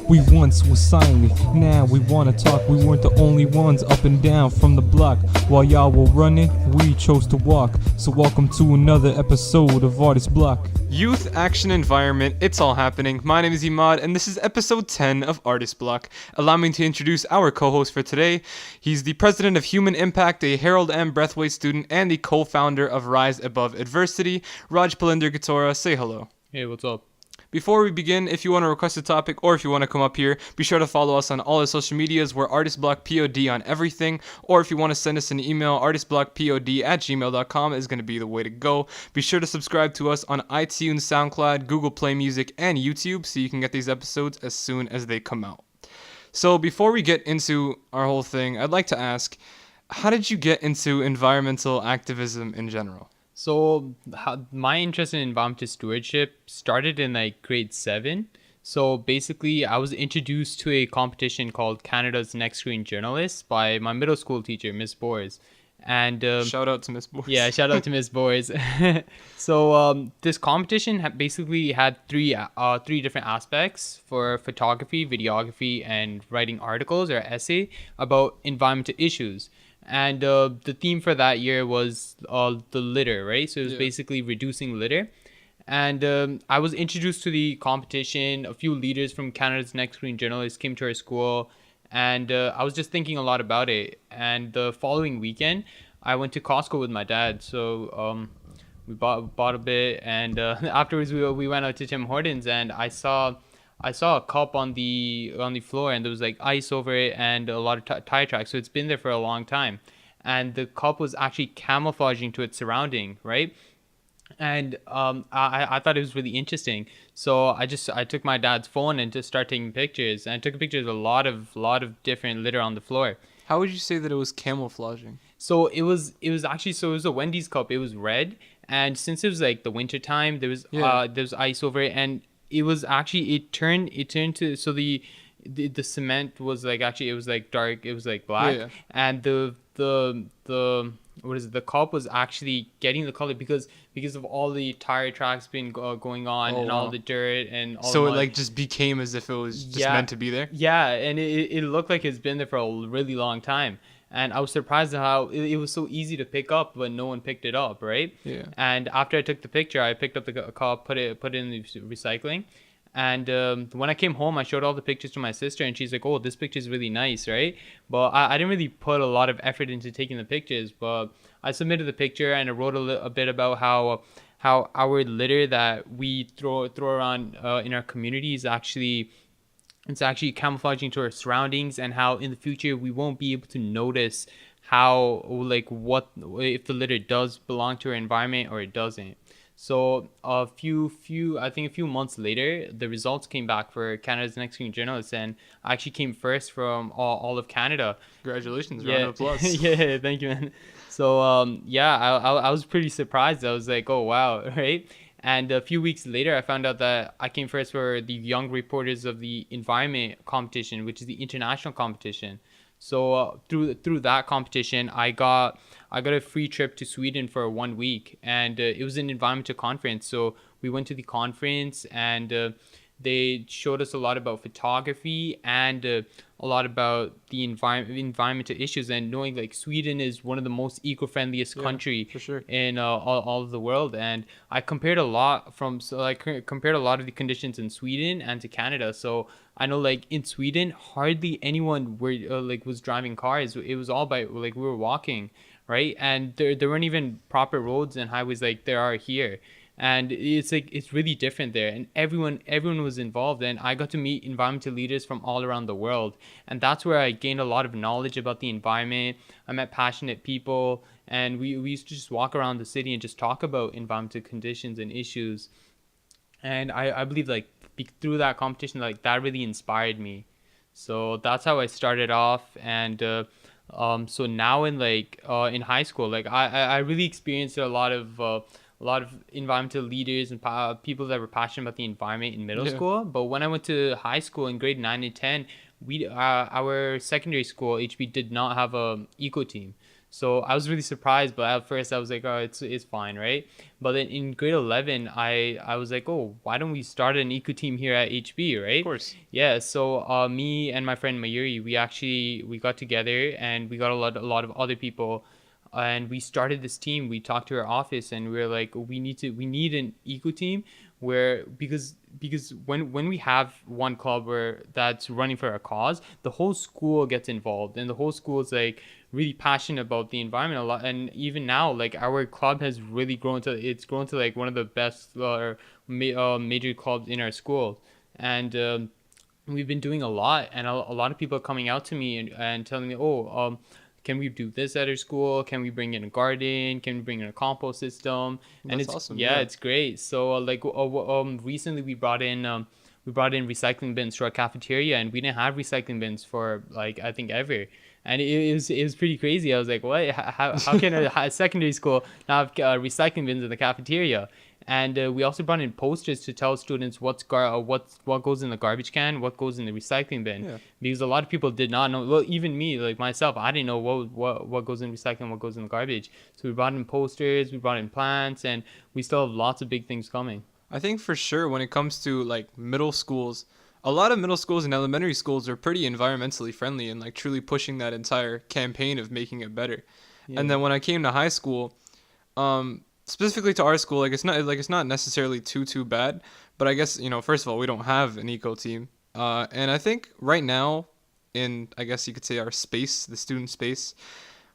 We once was silent, now we wanna talk. We weren't the only ones up and down from the block. While y'all were running, we chose to walk. So welcome to another episode of Artist Block. Youth, action, environment, it's all happening. My name is Imaad, and this is episode 10 of Artist Block. Allow me to introduce our co-host for today. He's the president of Human Impact, a Harold M. Breathwaite student, and the co-founder of Rise Above Adversity. Rajbalinder Ghatoura, say hello. Hey, what's up? Before we begin, if you want to request a topic or if you want to come up here, be sure to follow us on all our social medias. We're artistblockpod on everything. Or if you want to send us an email, artistblockpod@gmail.com is going to be the way to go. Be sure to subscribe to us on iTunes, Soundcloud, Google Play Music, and YouTube so you can get these episodes as soon as they come out. So before we get into our whole thing, I'd like to ask, how did you get into environmental activism in general? So my interest in environmental stewardship started in like grade 7. So basically, I was introduced to a competition called Canada's Next Screen Journalist by my middle school teacher, Miss Boers. And shout out to Miss Boers. Yeah, shout out to Miss Boers. So this competition basically had three different aspects for photography, videography, and writing articles or essay about environmental issues. And the theme for that year was the litter, right? So it was basically reducing litter. And I was introduced to the competition. A few leaders from Canada's Next Screen Journalists came to our school. And I was just thinking a lot about it. And the following weekend, I went to Costco with my dad. So we bought a bit. And afterwards, we went out to Tim Hortons. And I saw a cup on the floor, and there was like ice over it and a lot of tire tracks. So it's been there for a long time, and the cup was actually camouflaging to its surrounding, right? And I thought it was really interesting. So I took my dad's phone and just started taking pictures. And I took pictures of a lot of different litter on the floor. How would you say that it was camouflaging? So it was a Wendy's cup. It was red, and since it was like the winter time, there was ice over it, and it was actually it turned to, so the cement was like, actually it was like dark, it was like black, and the cup was actually getting the color because of all the tire tracks been going on, and all the dirt and all. So it like just became as if it was just meant to be there. Yeah, and it looked like it's been there for a really long time. And I was surprised at how it was so easy to pick up, but no one picked it up, right? Yeah. And after I took the picture, I picked up the cup, put it in the recycling. And when I came home, I showed all the pictures to my sister, and she's like, "Oh, this picture is really nice, right?" But I didn't really put a lot of effort into taking the pictures. But I submitted the picture, and I wrote a bit about how our litter that we throw around in our community is actually camouflaging to our surroundings, and how in the future we won't be able to notice how, like, what if the litter does belong to our environment or it doesn't. So a few months later, the results came back for Canada's Next Screen Journalists, and I actually came first from all of Canada. Congratulations, round of applause. Yeah, thank you, man. So I was pretty surprised. I was like, oh wow, right? And a few weeks later, I found out that I came first for the Young Reporters of the Environment competition, which is the international competition. So through that competition, I got a free trip to Sweden for 1 week, and it was an environmental conference. So we went to the conference, and they showed us a lot about photography and a lot about the environmental issues, and knowing like Sweden is one of the most eco-friendliest country for sure in all of the world. And I compared a lot of the conditions in Sweden and to Canada. So I know like in Sweden, hardly anyone was driving cars. It was all by we were walking, right? And there weren't even proper roads and highways like there are here. And it's really different there, and everyone was involved, and I got to meet environmental leaders from all around the world, and that's where I gained a lot of knowledge about the environment. I met passionate people, and we used to just walk around the city and just talk about environmental conditions and issues. And I believe like through that competition, like that really inspired me. So that's how I started off. And so now in high school, like I really experienced a lot of environmental leaders and people that were passionate about the environment in middle school. But when I went to high school in grade 9 and 10, our secondary school HB did not have a eco team. So I was really surprised, but at first I was like, oh, it's fine, right? But then in grade 11, I was like, oh, why don't we start an eco team here at HB, Of right? course. Yeah. So me and my friend Mayuri, we got together and we got a lot of other people, and we started this team. We talked to our office and we were like, we need an eco team where, because when we have one club where that's running for a cause, the whole school gets involved, and the whole school is like really passionate about the environment a lot. And even now, like, our club has really grown to like one of the best major clubs in our school. And we've been doing a lot, and a lot of people are coming out to me and telling me, oh, can we do this at our school? Can we bring in a garden? Can we bring in a compost system? And That's it's awesome. yeah, it's great. So recently we brought in recycling bins to our cafeteria, and we didn't have recycling bins for, like, I think ever. And it was pretty crazy. I was like, what? How can a secondary school not have recycling bins in the cafeteria? And we also brought in posters to tell students what goes in the garbage can, what goes in the recycling bin, Yeah. because a lot of people did not know. Well, even me, like myself, I didn't know what goes in recycling, what goes in the garbage. So we brought in posters, we brought in plants, and we still have lots of big things coming. I think for sure when it comes to like middle schools, a lot of middle schools and elementary schools are pretty environmentally friendly and like truly pushing that entire campaign of making it better. Yeah. And then when I came to high school, specifically to our school, it's not necessarily too bad, but I guess, first of all, we don't have an eco team. And I think right now in, I guess you could say, our space, the student space,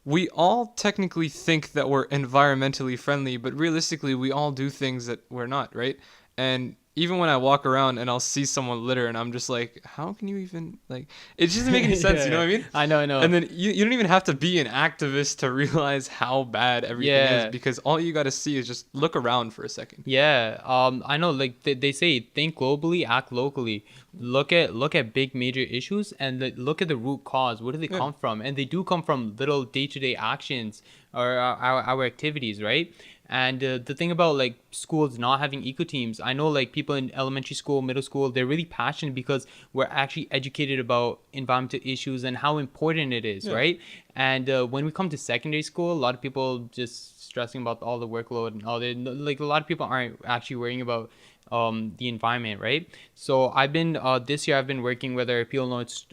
we all technically think that we're environmentally friendly, but realistically, we all do things that we're not, right? And even when I walk around and I'll see someone litter, and I'm just like, how can you even, like, it just doesn't make any sense, you know what I mean? I know. And then you don't even have to be an activist to realize how bad everything Yeah. is, because all you got to see is just look around for a second. Yeah, I know. Like they say, think globally, act locally. Look at big major issues and look at the root cause. Where do they come from? And they do come from little day-to-day actions or our activities, right? And the thing about like schools not having eco teams, I know like people in elementary school, middle school, they're really passionate because we're actually educated about environmental issues and how important it is, Yeah. right? And when we come to secondary school, a lot of people just stressing about all the workload and all that. Like, a lot of people aren't actually worrying about the environment, right? So I've been this year I've been working with our people know it's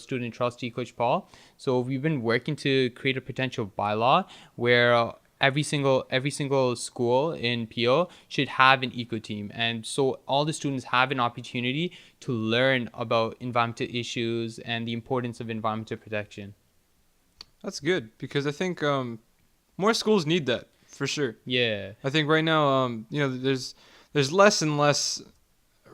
student trustee, Coach Paul. So we've been working to create a potential bylaw where every single school in PO should have an eco team, and so all the students have an opportunity to learn about environmental issues and the importance of environmental protection. That's good, because I think more schools need that for sure. Yeah. I think right now, there's less and less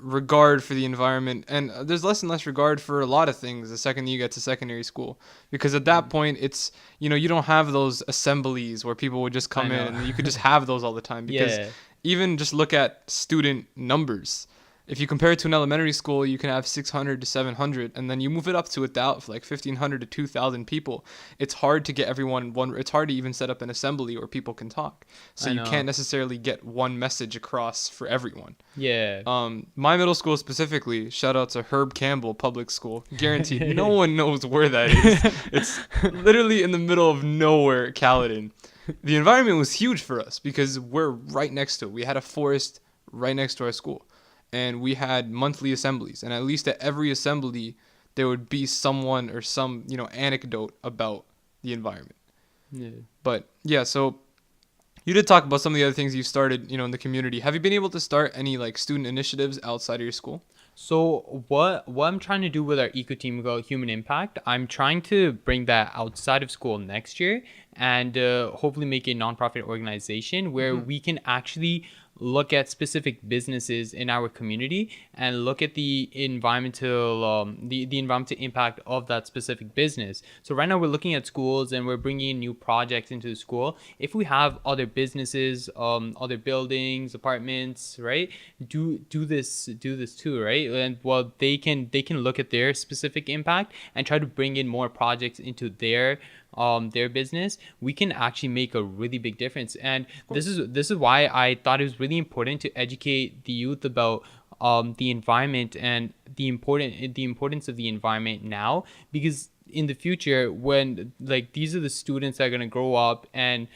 regard for the environment, and there's less and less regard for a lot of things the second you get to secondary school, because at that point it's, you don't have those assemblies where people would just come I in know. and you could just have those all the time, because Yeah. even just look at student numbers. If you compare it to an elementary school, you can have 600 to 700, and then you move it up to 1,000, like 1,500 to 2,000 people. It's hard to get everyone one. It's hard to even set up an assembly where people can talk. So I you know. can't necessarily get one message across for everyone. Yeah. My middle school specifically, shout out to Herb Campbell Public School. Guaranteed, no one knows where that is. It's literally in the middle of nowhere, Caledon. The environment was huge for us because we're right next to it. We had a forest right next to our school. And we had monthly assemblies, and at least at every assembly there would be someone or some anecdote about the environment. Yeah. But yeah, so you did talk about some of the other things you started in the community. Have you been able to start any like student initiatives outside of your school? So what I'm trying to do with our eco team called Human Impact, I'm trying to bring that outside of school next year, and hopefully make a nonprofit organization where we can actually look at specific businesses in our community and look at the environmental the environmental impact of that specific business. So right now we're looking at schools and we're bringing in new projects into the school. If we have other businesses, other buildings, apartments, right, do this too, right? And well, they can look at their specific impact and try to bring in more projects into their business. We can actually make a really big difference. And this is why I thought it was really important to educate the youth about the environment and the importance of the environment now, because in the future, when like these are the students that are going to grow up and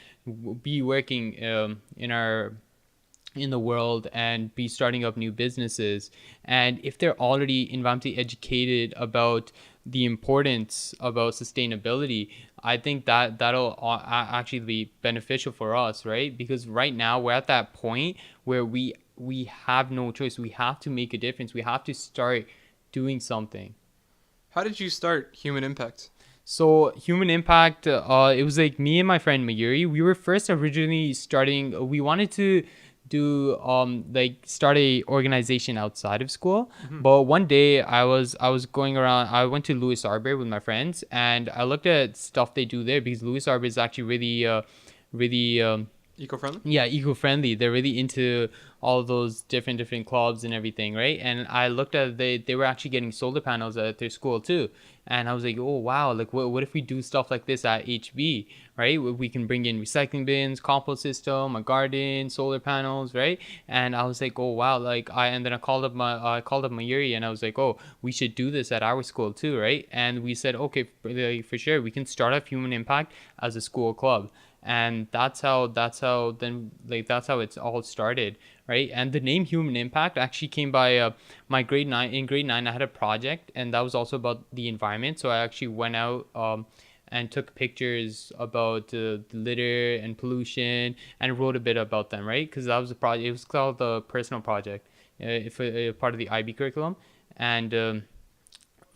be working in the world and be starting up new businesses, and if they're already environmentally educated about the importance about sustainability, I think that that'll actually be beneficial for us, right? Because right now we're at that point where we have no choice. We have to make a difference. We have to start doing something. How did you start Human Impact? So Human Impact, it was like me and my friend Mayuri. We were first originally starting. We wanted to do like start a organization outside of school. But one day I was going around. I went to Louis Arbor with my friends, and I looked at stuff they do there, because Louis Arbor is actually really Eco-friendly? yeah, eco-friendly. They're really into all those different clubs and everything, right? And I looked at they were actually getting solar panels at their school too, and I was like, oh wow, like what if we do stuff like this at HB, right? We can bring in recycling bins, compost system, a garden, solar panels, right? And I was like, oh wow, like and then I called up Mayuri, and I was like, oh, we should do this at our school too, right? And we said, okay, for sure, we can start up Human Impact as a school club. And that's how it's all started, right? And the name Human Impact actually came by my grade 9. In grade 9 I had a project, and that was also about the environment. So I actually went out and took pictures about the litter and pollution, and wrote a bit about them, right? Because that was a project. It was called the personal project, part of the IB curriculum. And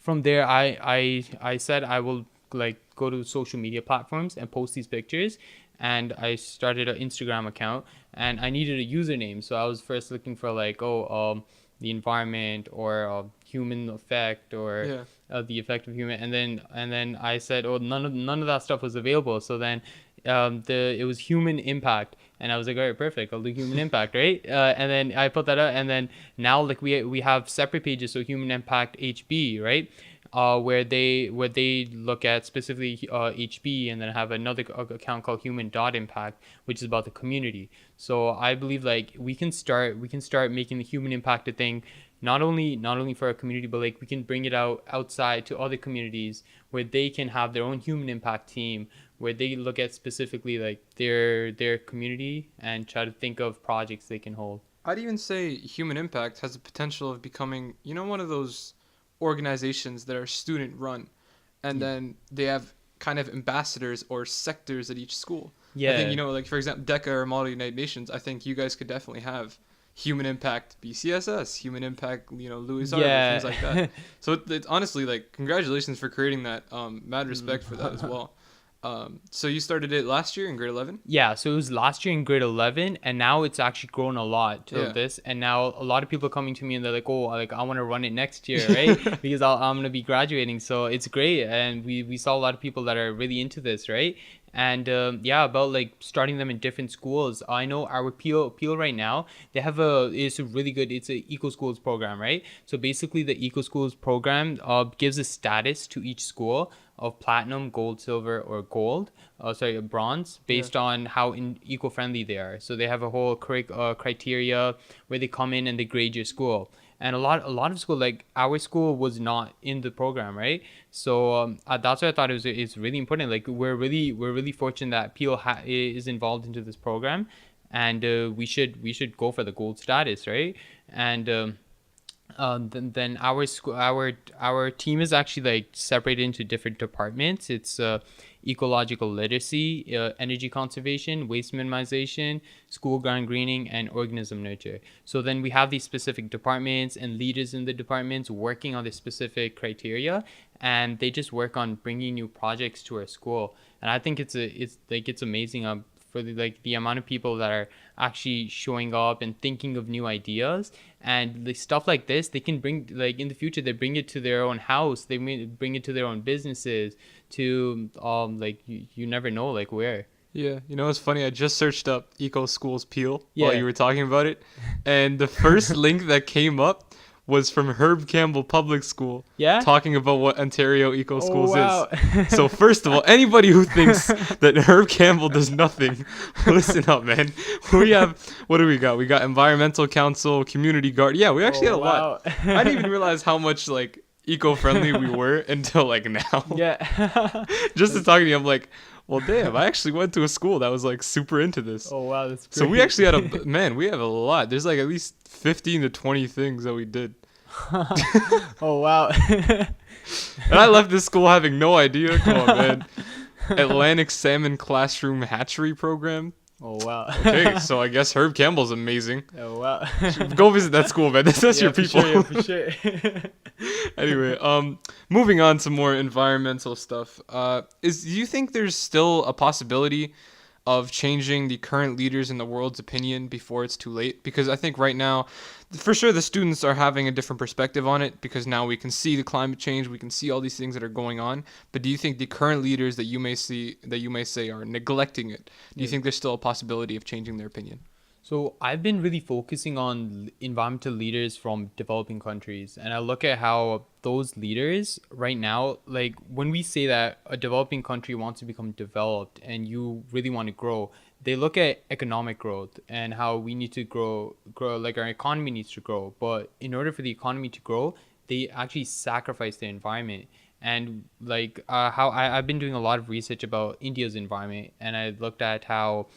from there I said I will like go to social media platforms and post these pictures. And I started an Instagram account, and I needed a username. So I was first looking for like the environment, or human effect, or the effect of human. And then I said, oh, none of that stuff was available. So then it was Human Impact, and I was like, all right, perfect, I'll do Human Impact, right? And then I put that out, and then now like we have separate pages. So Human Impact HB, right? Where they look at specifically HB, and then have another account called Human.Impact, which is about the community. So I believe like we can start making the Human Impact a thing, not only for our community, but like we can bring it outside to other communities, where they can have their own Human Impact team, where they look at specifically like their community and try to think of projects they can hold. I'd even say Human Impact has the potential of becoming, one of those organizations that are student run, and then they have kind of ambassadors or sectors at each school. I think, like for example, DECA or Model United Nations, I think you guys could definitely have Human Impact BCSS, Human Impact, Louis Arbor, things like that. So it's honestly like, congratulations for creating that. Mad respect for that as well. So you started it last year in grade 11? Yeah, so it was last year in grade 11, and now it's actually grown a lot to this. And now a lot of people are coming to me, and they're like, oh, like I want to run it next year, right? Because I'm going to be graduating. So it's great. And we saw a lot of people that are really into this, right? And about like starting them in different schools. I know our PO right now, they have it's a really good, it's a eco schools program, right? So basically the eco schools program gives a status to each school of platinum, gold, silver, or bronze, based on how eco-friendly they are. So they have a whole criteria where they come in and they grade your school. And a lot of school, like our school, was not in the program, right? So that's why I thought it's really important. Like we're really fortunate that PO is involved into this program, and we should go for the gold status, right? And then our team is actually like separated into different departments. It's ecological literacy, energy conservation, waste minimization, school ground greening, and organism nurture. So then we have these specific departments and leaders in the departments working on the specific criteria, and they just work on bringing new projects to our school. And I think it's amazing for the amount of people that are actually showing up and thinking of new ideas. And the stuff like this, they can bring, like in the future, they bring it to their own house, they may bring it to their own businesses, to like you never know like where. Yeah, it's funny, I just searched up Eco Schools Peel while you were talking about it, and the first link that came up was from Herb Campbell Public School. Yeah? Talking about what Ontario Eco Schools wow. is. So first of all, anybody who thinks that Herb Campbell does nothing, listen up, man. We have, what do we got? We got Environmental Council, Community Guard. Yeah, we actually had a lot. I didn't even realize how much like eco-friendly we were until like now. Yeah. Just to talk to you, I'm like, well, damn, I actually went to a school that was like super into this. Oh wow, that's great. So we actually had we have a lot. There's like at least 15 to 20 things that we did. Oh wow. And I left this school having no idea. Come on, man. Atlantic Salmon Classroom Hatchery Program. Oh wow. Okay, so I guess Herb Campbell's amazing. Oh wow. Go visit that school, man. That's your people. For sure. Anyway, moving on to more environmental stuff. Do you think there's still a possibility of changing the current leaders in the world's opinion before it's too late? Because I think right now, for sure, the students are having a different perspective on it because now we can see the climate change, we can see all these things that are going on. But do you think the current leaders that you may say are neglecting it? Do you think there's still a possibility of changing their opinion? So I've been really focusing on environmental leaders from developing countries, and I look at how those leaders right now, like when we say that a developing country wants to become developed and you really want to grow, they look at economic growth and how we need to grow, like our economy needs to grow. But in order for the economy to grow, they actually sacrifice the environment. And like I've been doing a lot of research about India's environment, and I looked at how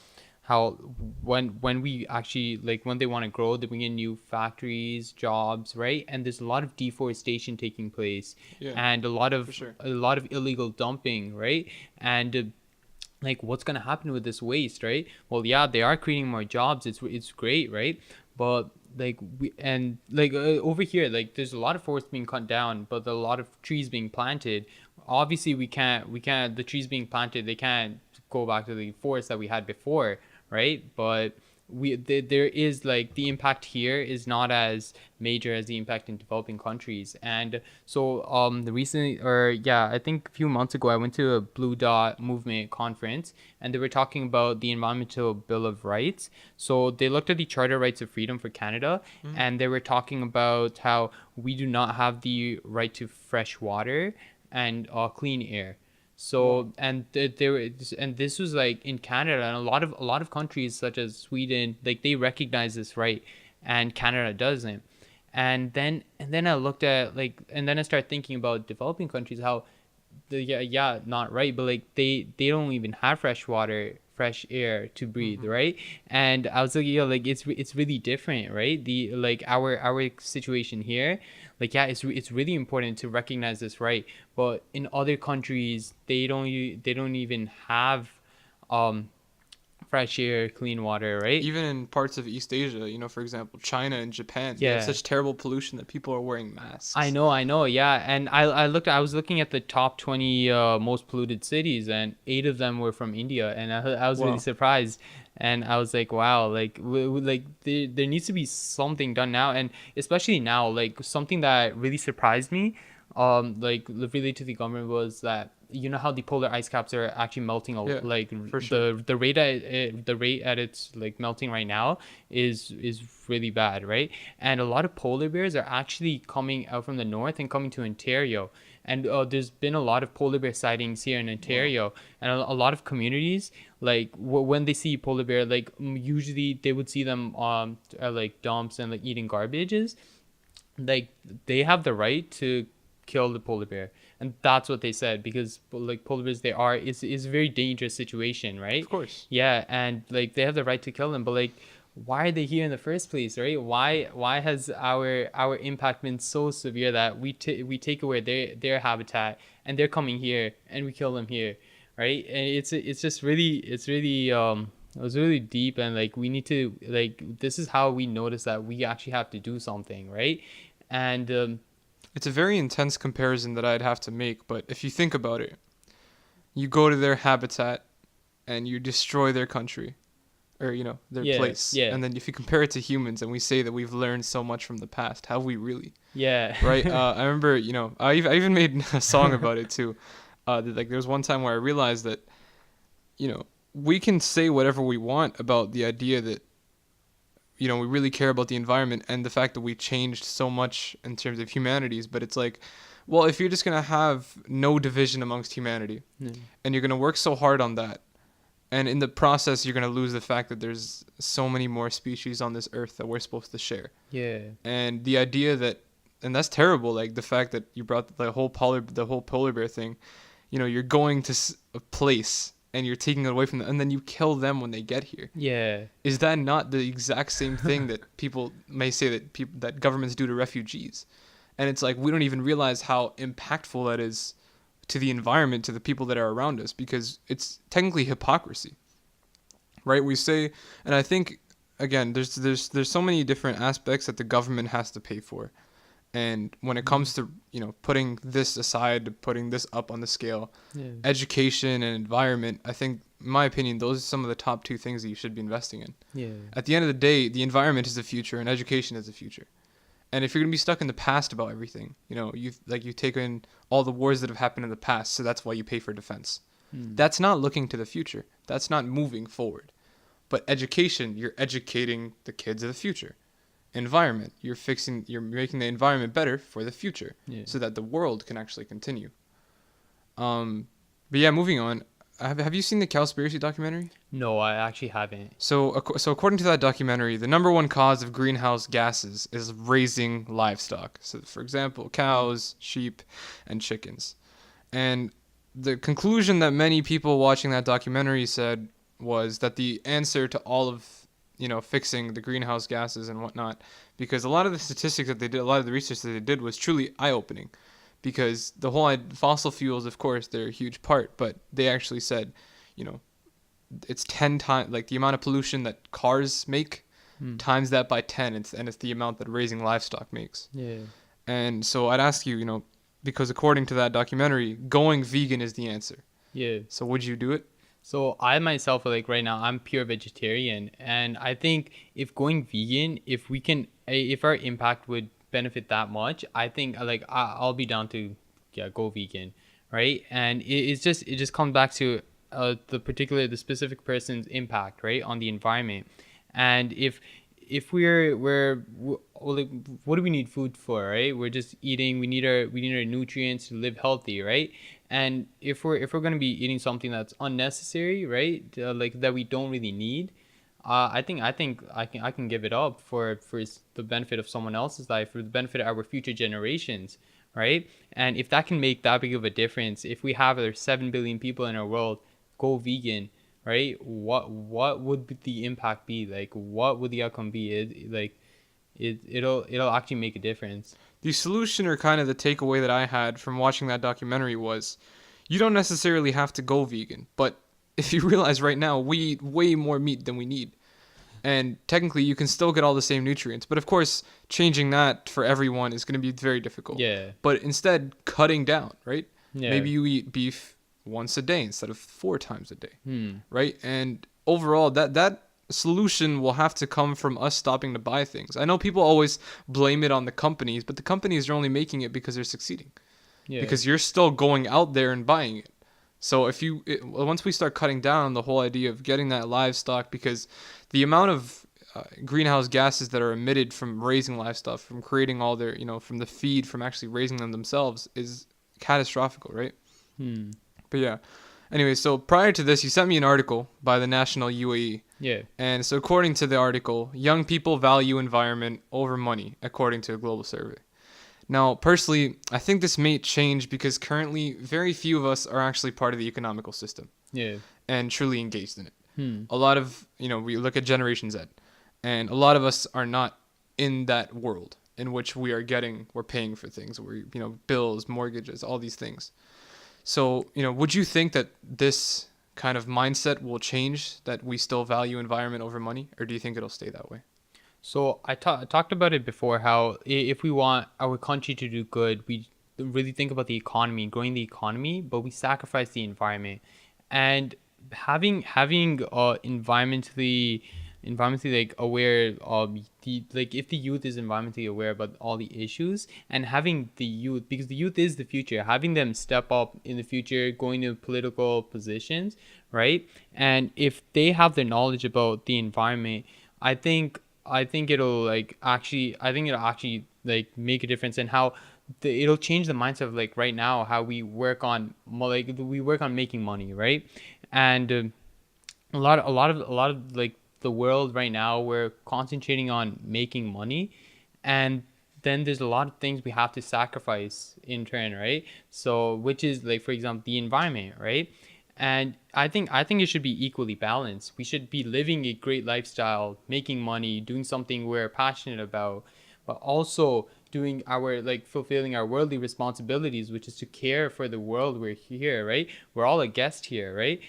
when we actually, like when they want to grow, they bring in new factories, jobs, right? And there's a lot of deforestation taking place, and a lot of illegal dumping, right? And like what's going to happen with this waste, right? Well, yeah, they are creating more jobs, it's great, right? But like over here, like there's a lot of forests being cut down, but a lot of trees being planted. Obviously we can't the trees being planted, they can't go back to the forest that we had before, right? But there is like the impact here is not as major as the impact in developing countries. And so I think a few months ago I went to a Blue Dot movement conference, and they were talking about the Environmental Bill of Rights. So they looked at the Charter of Rights of Freedom for Canada, and they were talking about how we do not have the right to fresh water and clean air. So and this was like in Canada, and a lot of countries such as Sweden, like they recognize this right, and Canada doesn't. And then I looked at and then I started thinking about developing countries, how not right, but like they don't even have fresh water, fresh air to breathe, right? And I was like, it's really different, right? The like our situation here, like it's really important to recognize this, right? But in other countries, they don't even have fresh air, clean water, right? Even in parts of East Asia, for example, China and Japan, they have such terrible pollution that people are wearing masks. I know, yeah. And I was looking at the top 20 most polluted cities, and 8 of them were from India, and I was really surprised. And I was like, wow, like there needs to be something done now, and especially now, like something that really surprised me, like related to the government, was that how the polar ice caps are actually melting, like the rate at its like melting right now is really bad, right? And a lot of polar bears are actually coming out from the north and coming to Ontario, and there's been a lot of polar bear sightings here in Ontario. And a lot of communities, like when they see polar bear, like usually they would see them at like dumps and like eating garbages. Like they have the right to kill the polar bear, and that's what they said, because like polar bears, it's a very dangerous situation, right? Of course. Yeah, and like they have the right to kill them, but like why are they here in the first place, right? Why has our impact been so severe that we take away their habitat, and they're coming here and we kill them here, right? And it's really deep, and like we need to, like, this is how we notice that we actually have to do something, right? And it's a very intense comparison that I'd have to make, but if you think about it, you go to their habitat and you destroy their country, or their place. Yeah. And then if you compare it to humans, and we say that we've learned so much from the past, have we really? Yeah. Right. I remember, I even made a song about it too. Like there was one time where I realized that, we can say whatever we want about the idea that, we really care about the environment and the fact that we changed so much in terms of humanities. But it's like, well, if you're just going to have no division amongst humanity and you're going to work so hard on that, and in the process, you're going to lose the fact that there's so many more species on this earth that we're supposed to share. Yeah. And the idea that, and that's terrible, like the fact that you brought the whole polar bear thing, you're going to a place and you're taking it away from them, and then you kill them when they get here. Yeah. Is that not the exact same thing that people may say that governments do to refugees? And it's like, we don't even realize how impactful that is to the environment, to the people that are around us, because it's technically hypocrisy, right? We say, and I think, again, there's so many different aspects that the government has to pay for. And when it comes to, putting this aside, putting this up on the scale, education and environment, I think, in my opinion, those are some of the top two things that you should be investing in. Yeah. At the end of the day, the environment is the future and education is the future. And if you're going to be stuck in the past about everything, you've taken all the wars that have happened in the past, so that's why you pay for defense. That's not looking to the future. That's not moving forward. But education, you're educating the kids of the future. Environment, you're making the environment better for the future, so that the world can actually continue. But yeah, moving on. Have you seen the Cowspiracy documentary? No, I actually haven't. So according to that documentary, the number one cause of greenhouse gases is raising livestock. So, for example, cows, sheep, and chickens. And the conclusion that many people watching that documentary said was that the answer to all of fixing the greenhouse gases and whatnot, because a lot of the statistics that they did, a lot of the research that they did was truly eye-opening, because the whole fossil fuels, of course, they're a huge part, but they actually said, it's 10 times, like the amount of pollution that cars make, times that by 10, and it's the amount that raising livestock makes. Yeah. And so I'd ask you, because according to that documentary, going vegan is the answer. Yeah. So would you do it? So I myself, like right now, I'm pure vegetarian, and I think if going vegan, if our impact would benefit that much, I think I'll be down to go vegan, right? And it just comes back to the specific person's impact, right, on the environment. And if we're like, what do we need food for, right? We're just eating. We need our nutrients to live healthy, right? And if we're gonna be eating something that's unnecessary, right, like that we don't really need, I think I can give it up for the benefit of someone else's life, for the benefit of our future generations, right? And if that can make that big of a difference, if we have there's 7 billion people in our world go vegan, right? What would the impact be? Like, what would the outcome be? It'll actually make a difference. The solution, or kind of the takeaway that I had from watching that documentary, was you don't necessarily have to go vegan, but if you realize right now we eat way more meat than we need, and technically you can still get all the same nutrients, but of course changing that for everyone is going to be very difficult. Yeah. But instead, cutting down, right? Yeah. Maybe you eat beef once a day instead of 4 times a day, right? And overall, that solution will have to come from us stopping to buy things. I know people always blame it on the companies, but the companies are only making it because they're succeeding. Yeah. Because you're still going out there and buying it. So once we start cutting down on the whole idea of getting that livestock, because the amount of greenhouse gases that are emitted from raising livestock, from creating all their, from the feed, from actually raising them themselves, is catastrophic, right? But yeah. Anyway, so prior to this, you sent me an article by the National UAE. Yeah. And so according to the article, young people value environment over money, according to a global survey. Now, personally, I think this may change because currently very few of us are actually part of the economical system. Yeah. And truly engaged in it. A lot of, we look at Generation Z, and a lot of us are not in that world in which we're paying for things, bills, mortgages, all these things. So, would you think that this kind of mindset will change, that we still value environment over money, or do you think it'll stay that way? So I talked about it before, how if we want our country to do good, we really think about the economy, growing the economy, but we sacrifice the environment. And having environmentally like aware of if the youth is environmentally aware about all the issues, and having the youth, because the youth is the future, having them step up in the future, going to political positions, right? And if they have the knowledge about the environment, I think I think it'll actually like make a difference in how it'll change the mindset of like right now how we work on we work on making money, right? And a lot of like the world right now, we're concentrating on making money, and then there's a lot of things we have to sacrifice in turn, right? So which is like, for example, the environment, right? And I think it should be equally balanced. We should be living a great lifestyle, making money, doing something we're passionate about, but also doing our like fulfilling our worldly responsibilities, which is to care for the world we're here, right? We're all a guest here, right?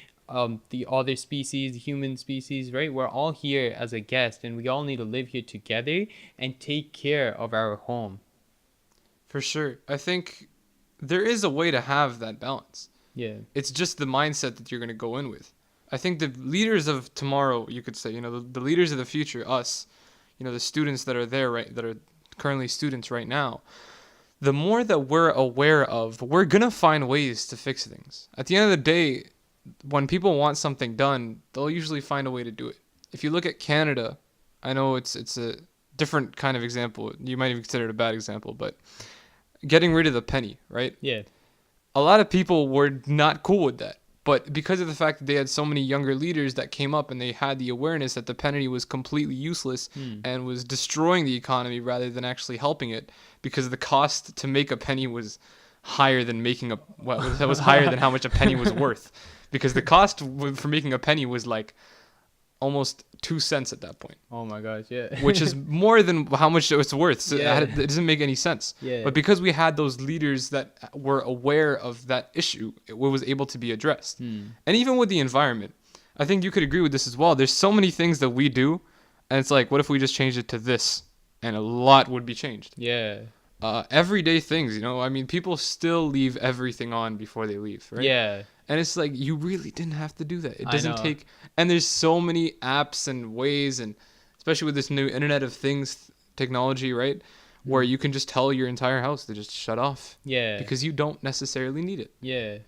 The other species, the human species, right? We're all here as a guest, and we all need to live here together and take care of our home. For sure. I think there is a way to have that balance. Yeah. It's just the mindset that you're going to go in with. I think the leaders of tomorrow, you could say, the leaders of the future, us, the students that are there, right, that are currently students right now, the more that we're aware of, we're going to find ways to fix things. At the end of the day, when people want something done, they'll usually find a way to do it. If you look at Canada, I know it's a different kind of example. You might even consider it a bad example, but getting rid of the penny, right? Yeah. A lot of people were not cool with that. But because of the fact that they had so many younger leaders that came up and they had the awareness that the penny was completely useless and was destroying the economy rather than actually helping it, because the cost to make a penny was higher than that was higher than how much a penny was worth, because the cost for making a penny was like almost 2 cents at that point. Oh my gosh, yeah. Which is more than how much it's worth. So Yeah. it doesn't make any sense. Yeah. But because we had those leaders that were aware of that issue, it was able to be addressed. And even with the environment, I think you could agree with this as well. There's so many things that we do, and it's like, what if we just changed it to this? And a lot would be changed. Yeah. Everyday things, I mean, people still leave everything on before they leave, right? Yeah. And it's like, you really didn't have to do that. It I doesn't know. take, and there's so many apps and ways, and especially with this new Internet of Things technology, right? Where you can just tell your entire house to just shut off. Yeah. Because you don't necessarily need it. Yeah.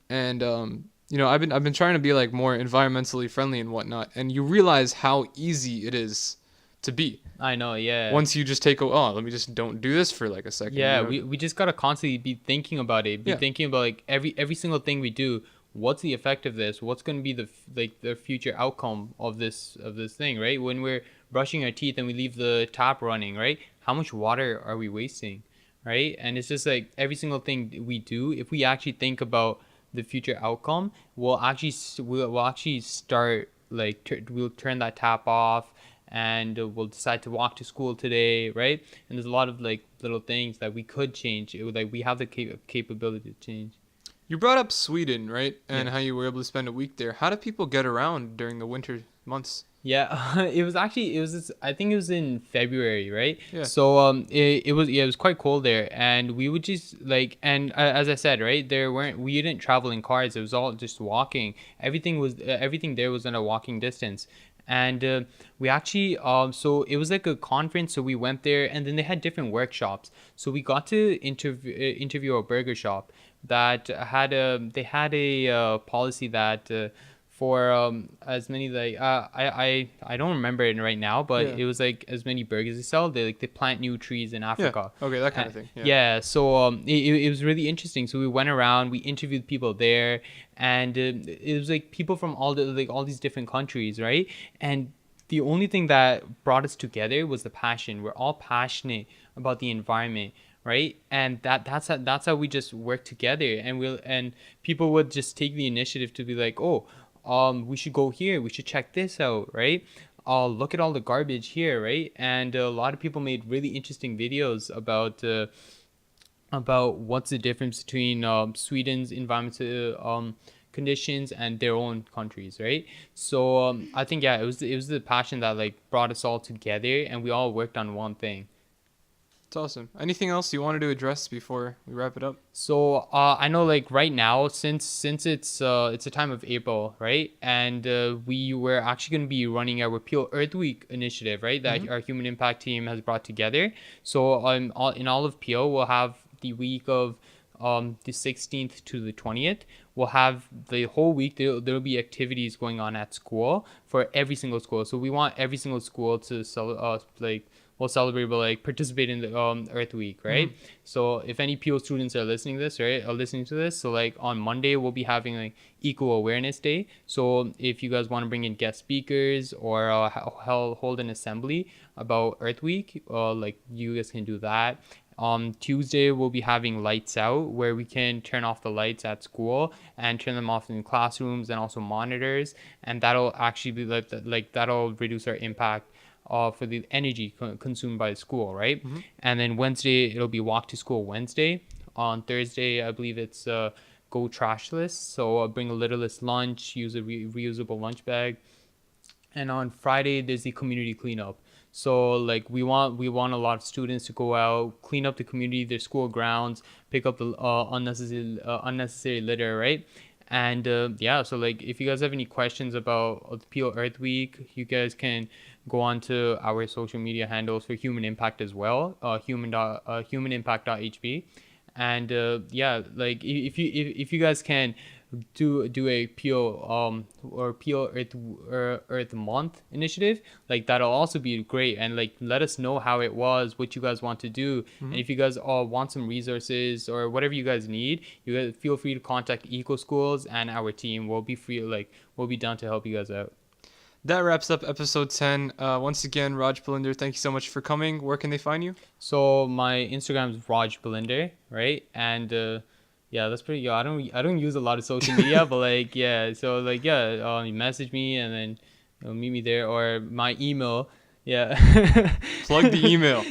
And, I've been trying to be like more environmentally friendly and whatnot. And you realize how easy it is to be. I know, yeah. Once you just let me just don't do this for like a second. Yeah, we just gotta constantly be thinking about it. Be thinking about like every single thing we do. What's the effect of this? What's gonna be the future outcome of this thing, right? When we're brushing our teeth and we leave the tap running, right? How much water are we wasting, right? And it's just like every single thing we do, if we actually think about the future outcome, we'll actually start like we'll turn that tap off, and we'll decide to walk to school today, right? And there's a lot of like little things that we could change. Like we have the capability to change. You brought up Sweden, right? And Yeah. how you were able to spend a week there. How do people get around during the winter months? Yeah, I think it was in February, right? Yeah. So it was quite cold there, and we would just like, and as I said, right, we didn't travel in cars. It was all just walking. Everything there was in a walking distance. And we actually so it was like a conference, so we went there, and then they had different workshops, so we got to interview a burger shop that had a policy that for as many like I don't remember it right now, but Yeah. it was like as many burgers they sell, they plant new trees in Africa. Okay, that kind of thing. Yeah. Yeah, so it was really interesting. So we went around, we interviewed people there, and it was like people from all these different countries, right? And the only thing that brought us together was the passion. We're all passionate about the environment, right? And that's how we just work together. And people would just take the initiative to be like, oh, we should go here, we should check this out, right? Look at all the garbage here, right? And a lot of people made really interesting videos about what's the difference between Sweden's environmental conditions and their own countries, right? So I think it was the passion that like brought us all together, and we all worked on one thing. It's awesome. Anything else you wanted to address before we wrap it up? So I know like right now, since it's a time of April, right? And we were actually going to be running our Peel Earth Week initiative, right? That our Human Impact team has brought together. So in all of Peel, we'll have the week of the 16th to the 20th. we'll have the whole week. There'll be activities going on at school for every single school. So we want every single school to we'll celebrate, but like participate in the Earth Week, right? So if any PO students are listening to this, so like on Monday we'll be having like Eco Awareness Day. So if you guys want to bring in guest speakers or hold an assembly about Earth Week, like you guys can do that. Tuesday we'll be having lights out, where we can turn off the lights at school and turn them off in classrooms and also monitors, and that'll actually be that'll reduce our impact for the energy consumed by the school, right? And then Wednesday it'll be Walk to School Wednesday. On Thursday I believe it's Go Trashless, so bring a littlest lunch, use a reusable lunch bag. And on Friday there's the community cleanup. So like we want a lot of students to go out, clean up the community, their school grounds, pick up the unnecessary litter, right? And so like if you guys have any questions about the PO Earth Week, you guys can go on to our social media handles for Human Impact as well, humanimpact.hb. And like if you guys can do a PO or PO Earth Month initiative, like that'll also be great, and like let us know how it was, what you guys want to do. And if you guys all want some resources or whatever you guys need, you guys feel free to contact Eco Schools, and our team will be we'll be down to help you guys out. That wraps up episode 10. Once again, Rajbalinder, thank you so much for coming. Where can they find you? So my Instagram is Rajbalinder, right? And that's pretty. I don't use a lot of social media, but you message me and then meet me there, or my email. Plug the email.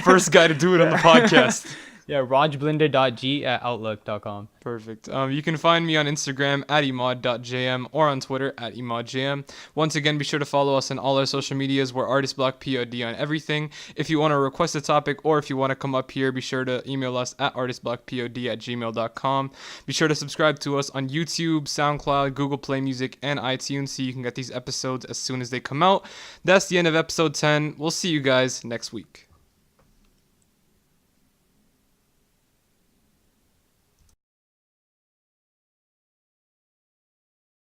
First guy to do it on the podcast. Rajbalinder.g@outlook.com. Perfect. You can find me on Instagram at Imaad.jm or on Twitter at ImaadJM. Once again, be sure to follow us on all our social medias. We're Artist Block POD on everything. If you want to request a topic or if you want to come up here, be sure to email us at artistblockpod@gmail.com. Be sure to subscribe to us on YouTube, Soundcloud, Google Play Music, and iTunes so you can get these episodes as soon as they come out. That's the end of episode 10. We'll see you guys next week.